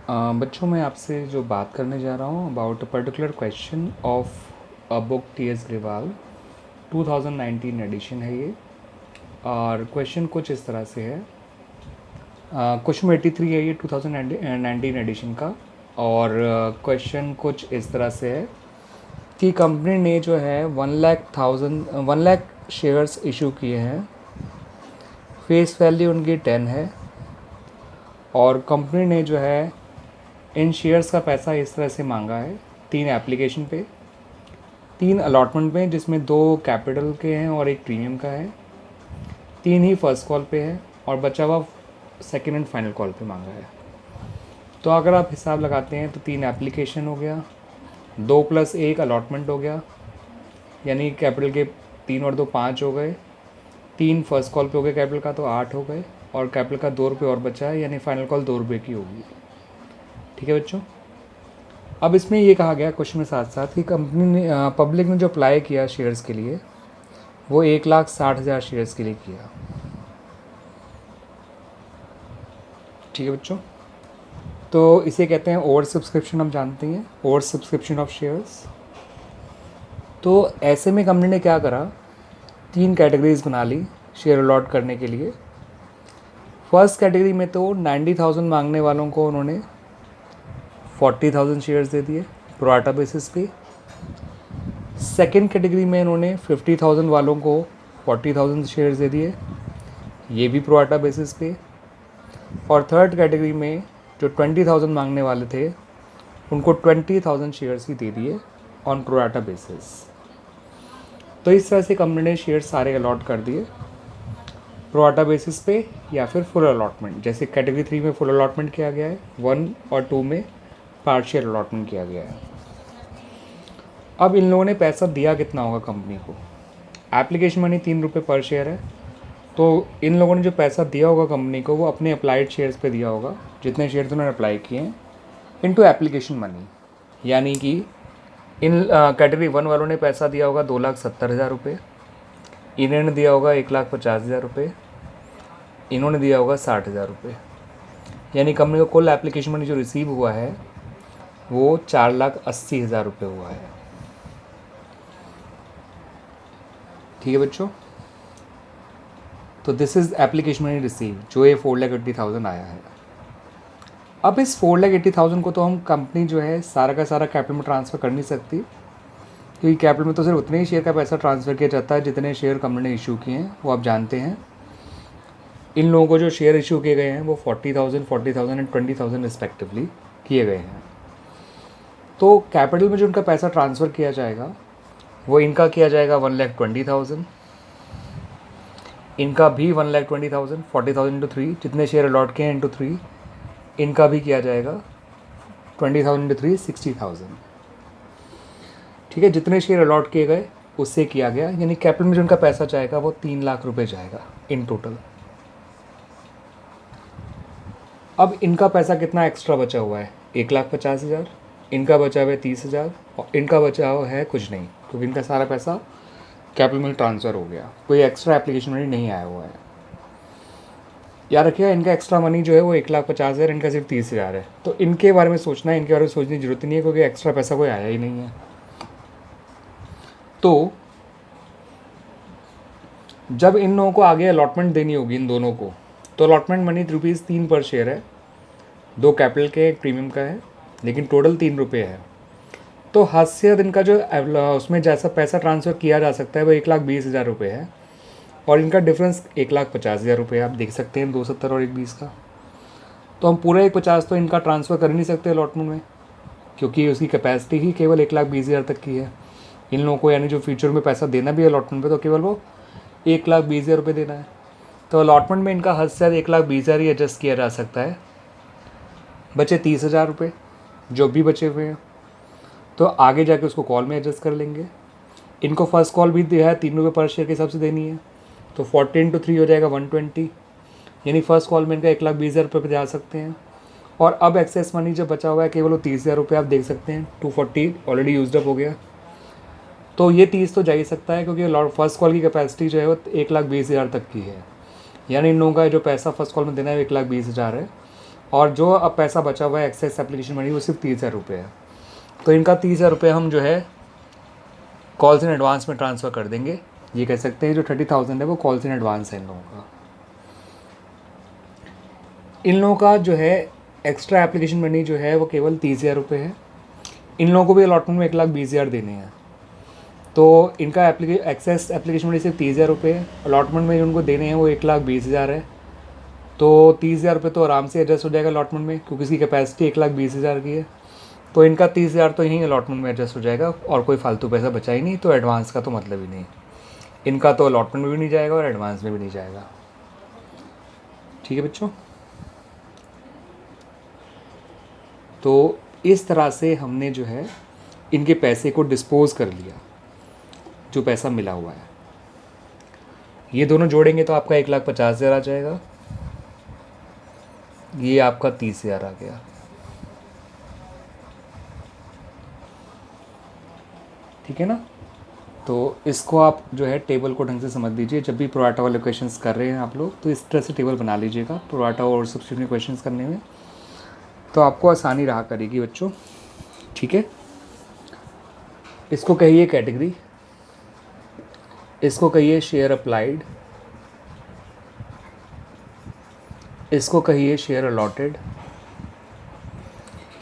बच्चों मैं आपसे जो बात करने जा रहा हूँ about a particular question of a book T S Grewal 2019 edition है ये। और क्वेश्चन कुछ इस तरह से है। क्वेश्चन 83 है ये 2019 एडिशन का। और क्वेश्चन कुछ इस तरह से है कि कंपनी ने जो है 1 लाख शेयर्स इशू किए हैं। फेस वैल्यू उनकी 10 है। और कंपनी ने जो है इन शेयर्स का पैसा इस तरह से मांगा है 3 एप्लीकेशन पे, 3 अलॉटमेंट में, जिसमें 2 कैपिटल के हैं और 1 प्रीमियम का है, 3 ही फर्स्ट कॉल पे है और बचा हुआ सेकेंड एंड फाइनल कॉल पे मांगा है। तो अगर आप हिसाब लगाते हैं तो 3 एप्लीकेशन हो गया, 2 + 1 अलॉटमेंट हो गया, यानी कैपिटल के 3 और 2 5 हो गए, 3 फर्स्ट कॉल पे हो गए कैपिटल का तो 8 हो गए, और कैपिटल का 2 रुपये और बचा है, यानी फाइनल कॉल 2 रुपये की होगी। ठीक है बच्चों। अब इसमें ये कहा गया क्वेश्चन में साथ साथ कि कंपनी ने पब्लिक ने जो अप्लाई किया शेयर्स के लिए वो 1,60,000 शेयर्स के लिए किया। ठीक है बच्चों। तो इसे कहते हैं ओवर सब्सक्रिप्शन, हम जानते हैं ओवर सब्सक्रिप्शन ऑफ शेयर्स। तो ऐसे में कंपनी ने क्या करा, 3 कैटेगरीज बना ली शेयर अलॉट करने के लिए। फर्स्ट कैटेगरी में तो 90,000 मांगने वालों को उन्होंने 40,000 शेयर्स दे दिए प्रोराटा बेसिस पे। सेकेंड कैटेगरी में इन्होंने 50,000 वालों को 40,000 शेयर्स दे दिए, ये भी प्रोराटा बेसिस पे। और थर्ड कैटेगरी में जो 20,000 मांगने वाले थे उनको 20,000 शेयर्स ही दे दिए ऑन प्रोराटा बेसिस। तो इस तरह से कंपनी ने शेयर सारे अलॉट कर दिए प्रोराटा बेसिस पे या फिर फुल अलॉटमेंट। जैसे कैटेगरी 3 में फुल अलॉटमेंट किया गया है, 1 और 2 में पार्शियल अलॉटमेंट किया गया है। अब इन लोगों ने पैसा दिया कितना होगा कंपनी को, एप्लीकेशन मनी 3 रुपये पर शेयर है, तो इन लोगों ने जो पैसा दिया होगा कंपनी को वो अपने अप्लाइड शेयर्स पे दिया होगा, जितने शेयर्स उन्होंने अप्लाई किए हैं, इनटू एप्लीकेशन मनी। यानी कि इन कैटेगरी 1 वालों ने पैसा दिया होगा 2,70,000 रुपये, इन्होंने दिया होगा 1,50,000 रुपये, इन्होंने दिया होगा 60,000 रुपये। यानी कंपनी को कुल एप्लीकेशन मनी जो रिसीव हुआ है वो 4,80,000 रुपये हुआ है। ठीक है बच्चों। तो this is application money receive, जो ये 4,80,000 आया है। अब इस 4,80,000 को तो हम कंपनी जो है सारा का सारा कैपिटल में ट्रांसफ़र कर नहीं सकती, क्योंकि कैपिटल में तो सिर्फ उतने ही शेयर का पैसा ट्रांसफ़र किया जाता है जितने शेयर कंपनी ने इशू किए हैं, वो आप जानते हैं। इन लोगों को जो शेयर इशू किए गए हैं वो 40,000, 40,000 एंड 20,000 रिस्पेक्टिवली किए गए हैं। तो कैपिटल में जो उनका पैसा ट्रांसफ़र किया जाएगा वो इनका किया जाएगा 1,20,000, इनका भी 1,20,000, 40,000 इंटू 3, जितने शेयर अलॉट किए हैं इंटू 3, इनका भी किया जाएगा 20,000 इंटू 3, 60,000। ठीक है, जितने शेयर अलॉट किए गए उससे किया गया, यानी कैपिटल में जो उनका पैसा जाएगा वो 3 लाख रुपए जाएगा इन टोटल। अब इनका पैसा कितना एक्स्ट्रा बचा हुआ है, 1,50,000, इनका बचा हुआ है 30,000, और इनका बचा हुआ है कुछ नहीं, क्योंकि इनका सारा पैसा कैपिटल में ट्रांसफ़र हो गया, कोई एक्स्ट्रा एप्लीकेशन मनी नहीं आया हुआ है। याद रखिएगा, इनका एक्स्ट्रा मनी जो है वो 1,50,000, इनका सिर्फ 30,000 है। तो इनके बारे में सोचना है, इनके बारे में सोचने की ज़रूरत नहीं है, क्योंकि एक्स्ट्रा पैसा कोई आया ही नहीं है। तो जब इन लोगों को आगे अलॉटमेंट देनी होगी इन दोनों को, तो अलॉटमेंट मनी ₹3 पर शेयर है, 2 कैपिटल के, 1 प्रीमियम का है, लेकिन टोटल 3 रुपये है। तो हद से हद इनका जो उसमें जैसा पैसा ट्रांसफ़र किया जा सकता है वो 1,20,000 रुपये है, और इनका डिफरेंस 1,50,000 रुपये आप देख सकते हैं, 270 और 1,20 का। तो हम पूरा 1,50 तो इनका ट्रांसफ़र कर ही नहीं सकते अलॉटमेंट में, क्योंकि उसकी कैपेसिटी ही केवल 1,20,000 तक की है। इन लोगों को यानी जो फ्यूचर में पैसा देना भी है अलॉटमेंट पे, तो केवल वो 1,20,000 रुपये देना है। तो अलॉटमेंट में इनका हद से ज़्यादा 1,20,000 ही एडजस्ट किया जा सकता है, बचे 30,000 रुपये जो भी बचे हुए हैं, तो आगे जाके उसको कॉल में एडजस्ट कर लेंगे। इनको फर्स्ट कॉल भी दिया है 3 रुपये पर शेयर के हिसाब से देनी है, तो 40 इंटू 3 हो जाएगा 120, यानी फर्स्ट कॉल में इनका 1,20,000 रुपये पर जा सकते हैं। और अब एक्सेस मनी जो बचा हुआ है केवल वो 30,000 रुपये आप देख सकते हैं, 240 ऑलरेडी यूज्ड अप हो गया, तो ये 30 तो जा ही सकता है, क्योंकि फर्स्ट कॉल की कैपेसिटी जो है वो 1,20,000 तक की है। यानी इन लोगों का जो पैसा फर्स्ट कॉल में देना है 1,20,000 है, और जो अब पैसा बचा हुआ है एक्सेस एप्लीकेशन मनी वो सिर्फ 30,000 रुपये है। तो इनका 30,000 रुपये हम जो है कॉल्स इन एडवांस में ट्रांसफ़र कर देंगे। ये कह सकते हैं जो 30,000 है वो कॉल्स इन एडवांस है इन लोगों का। इन लोगों का जो है एक्स्ट्रा एप्लीकेशन मनी जो है वो केवल 30,000 रुपये है। इन लोगों को भी अलॉटमेंट में 1,20,000 देने हैं। तो इनका एक्सेस एप्लीकेशन मनी सिर्फ 30,000 रुपये है, अलॉटमेंट में उनको देने हैं वो 1,20,000 है। तो 30,000 रुपये तो आराम से एडजस्ट हो जाएगा अलॉटमेंट में, क्योंकि इसकी कैपेसिटी 1,20,000 की है। तो इनका 30,000 तो यहीं अलॉटमेंट में एडजस्ट हो जाएगा और कोई फालतू पैसा बचा ही नहीं, तो एडवांस का तो मतलब ही नहीं। इनका तो अलॉटमेंट में भी नहीं जाएगा और एडवांस में भी नहीं जाएगा। ठीक है बच्चों, तो इस तरह से हमने जो है इनके पैसे को डिस्पोज कर लिया, जो पैसा मिला हुआ है। ये दोनों जोड़ेंगे तो आपका 1,50,000 आ जाएगा, ये आपका 30,000 आ गया। ठीक है ना। तो इसको आप जो है टेबल को ढंग से समझ लीजिए। जब भी प्रोराटा वाले क्वेश्चंस कर रहे हैं आप लोग, तो इस तरह से टेबल बना लीजिएगा प्रोराटा और सब्स्टिट्यूशन क्वेश्चंस करने में, तो आपको आसानी रहा करेगी बच्चों। ठीक है, इसको कहिए कैटेगरी, इसको कहिए शेयर अप्लाइड, इसको कहिए शेयर अलॉटेड,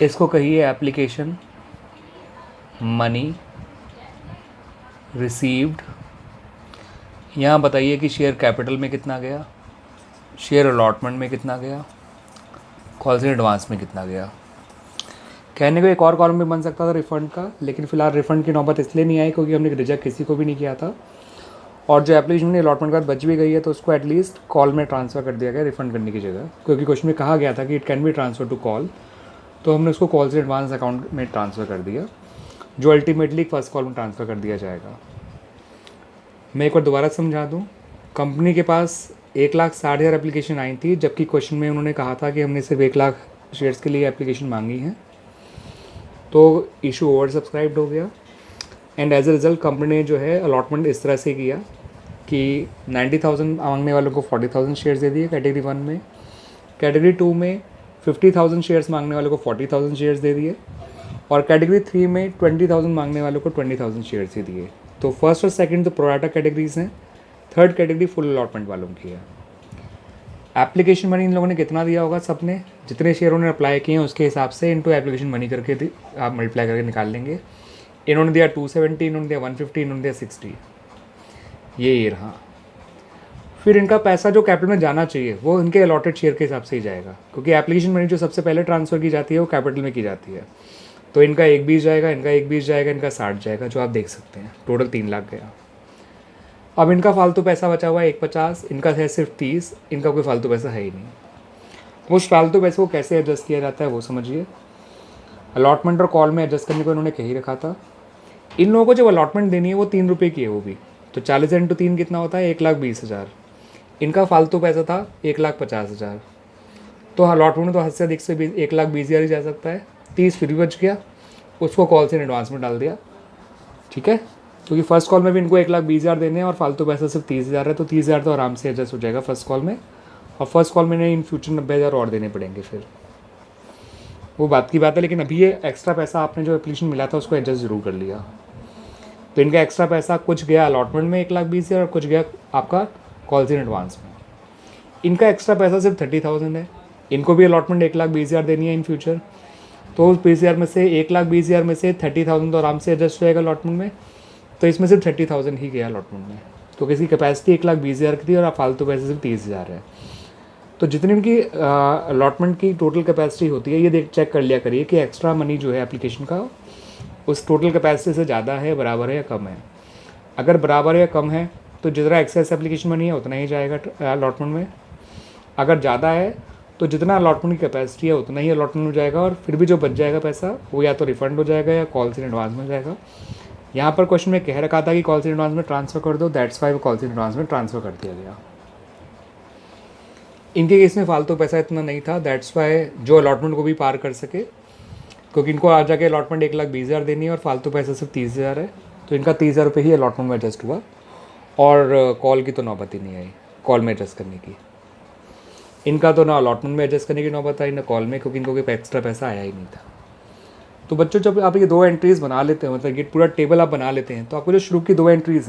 इसको कहिए एप्लीकेशन मनी रिसीव्ड। यहाँ बताइए कि शेयर कैपिटल में कितना गया, शेयर अलॉटमेंट में कितना गया, कॉल्स इन एडवांस में कितना गया। कहने को एक और कॉलम भी बन सकता था रिफ़ंड का, लेकिन फ़िलहाल रिफ़ंड की नौबत इसलिए नहीं आई क्योंकि हमने रिजेक्ट किसी को भी नहीं किया था। और जो एप्लीकेशन में अलॉटमेंट के बाद बच भी गई है तो उसको एटलीस्ट कॉल में ट्रांसफ़र कर दिया गया रिफ़ंड करने की जगह, क्योंकि क्वेश्चन में कहा गया था कि it can be transfer to call, तो हमने उसको कॉल से एडवांस अकाउंट में ट्रांसफ़र कर दिया, जो अल्टीमेटली फर्स्ट कॉल में ट्रांसफ़र कर दिया जाएगा। मैं एक बार दोबारा समझा दूँ, कंपनी के पास 1,60,000 एप्लीकेशन आई थी, जबकि क्वेश्चन में उन्होंने कहा था कि हमने सिर्फ 1,00,000 शेयर्स के लिए एप्लीकेशन मांगी है। तो इशू ओवर सब्सक्राइब्ड हो गया and as a result company ने जो है अलॉटमेंट इस तरह से किया कि 90,000 मांगने वालों को 40,000 शेयर्स दे दिए कैटेगरी 1 में, कैटेगरी 2 में 50,000 शेयर्स मांगने वालों को 40,000 शेयर्स दे दिए, और कैटेगरी 3 में 20,000 मांगने वालों को 20,000 शेयर्स ही दिए। तो फर्स्ट और सेकंड तो प्रोराटा कैटेगरीज हैं, थर्ड कैटेगरी फुल अलॉटमेंट वालों की है। एप्लीकेशन मनी इन लोगों ने कितना दिया होगा, सबने जितने शेयर उन्होंने अप्लाई किए हैं उसके हिसाब से इनटू एप्लीकेशन मनी करके आप मल्टीप्लाई करके निकाल लेंगे। इन्होंने दिया 270, इन्होंने दिया 150, इन्होंने दिया 60, ये रहा। फिर इनका पैसा जो कैपिटल में जाना चाहिए वो इनके अलॉटेड शेयर के हिसाब से ही जाएगा, क्योंकि एप्लीकेशन मनी जो सबसे पहले ट्रांसफ़र की जाती है वो कैपिटल में की जाती है। तो इनका 1,20 जाएगा, इनका 1,20 जाएगा, इनका 60 जाएगा, जो आप देख सकते हैं टोटल 3 लाख गया। अब इनका फालतू पैसा बचा हुआ है 1,50, इनका है सिर्फ 30, इनका कोई फालतू पैसा है ही नहीं। उस फालतू पैसे को कैसे एडजस्ट किया जाता है वो समझिए। अलॉटमेंट और कॉल में एडजस्ट करने को इन्होंने कही रखा था। इन लोगों को जब अलॉटमेंट देनी है वो 3 रुपये की है, वो भी तो 40 इंटू 3 कितना होता है, 1,20,000। इनका फालतू पैसा था 1,50,000। तो अलॉटमेंट तो हद से अधिक से 1,20,000 ही जा सकता है, 30 फिर भी बच गया, उसको कॉल से एडवांस में डाल दिया। ठीक है, क्योंकि फर्स्ट कॉल में भी इनको 1,20,000 देने हैं और फालतू पैसा सिर्फ 30,000 है, तो 30,000 तो आराम से एडजस्ट हो जाएगा फर्स्ट कॉल में, और फर्स्ट कॉल में इन फ्यूचर 90,000 और देने पड़ेंगे, फिर वो बात की बात है। लेकिन अभी ये एक्स्ट्रा पैसा आपने जो एप्लीकेशन मिला था उसको एडजस्ट ज़रूर कर लिया। तो इनका एक्स्ट्रा पैसा कुछ गया अलॉटमेंट में 1,20,000 और कुछ गया आपका कॉल्स इन एडवांस में। इनका एक्स्ट्रा पैसा सिर्फ 30,000 है, इनको भी अलॉटमेंट 1,20,000 देनी है इन फ्यूचर। तो उस 20,000 में से 1,20,000 में से 30,000 तो आराम से एडजस्ट हो जाएगा अलॉटमेंट में, तो इसमें सिर्फ 30,000 ही गया अलॉटमेंट में। तो किसी कैपेसिटी 1,20,000 की थी और फालतू पैसे सिर्फ 30,000 है। तो जितनी उनकी अलॉटमेंट की टोटल कैपेसिटी होती है ये चेक कर लिया करिए कि एक्स्ट्रा मनी जो है एप्लीकेशन का उस टोटल कैपेसिटी से ज़्यादा है, बराबर है या कम है। अगर बराबर या कम है तो जितना एक्सेस एप्लीकेशन मनी है उतना ही जाएगा अलॉटमेंट में। अगर ज़्यादा है तो जितना अलॉटमेंट की कैपेसिटी है उतना ही अलॉटमेंट में जाएगा, और फिर भी जो बच जाएगा पैसा वो या तो रिफंड हो जाएगा या कॉल्स इन एडवांस में जाएगा। यहाँ पर क्वेश्चन में कह रखा था कि कॉल्स इन एडवांस में ट्रांसफ़र कर दो, दैट्स वाई वो कॉल्स इन एडवांस में ट्रांसफ़र कर दिया गया। इनके केस में फालतू पैसा इतना नहीं था, दैट्स वाई जो अलॉटमेंट को भी पार कर सके, क्योंकि इनको आ जाके अलॉटमेंट 1,20,000 देनी है और फालतू पैसा सिर्फ 30,000 है, तो इनका 30,000 रुपये ही अलॉटमेंट में एडजस्ट हुआ, और कॉल की तो नौबत ही नहीं आई, कॉल में एडजस्ट करने की। इनका तो ना अलॉटमेंट में एडजस्ट करने की नौबत आई, ना कॉल में, क्योंकि इनको कोई एक्स्ट्रा पैसा आया ही नहीं था। तो बच्चों जब आप ये 2 एंट्रीज़ बना लेते हैं, मतलब ये पूरा टेबल आप बना लेते हैं, तो आपको जो शुरू की 2 एंट्रीज़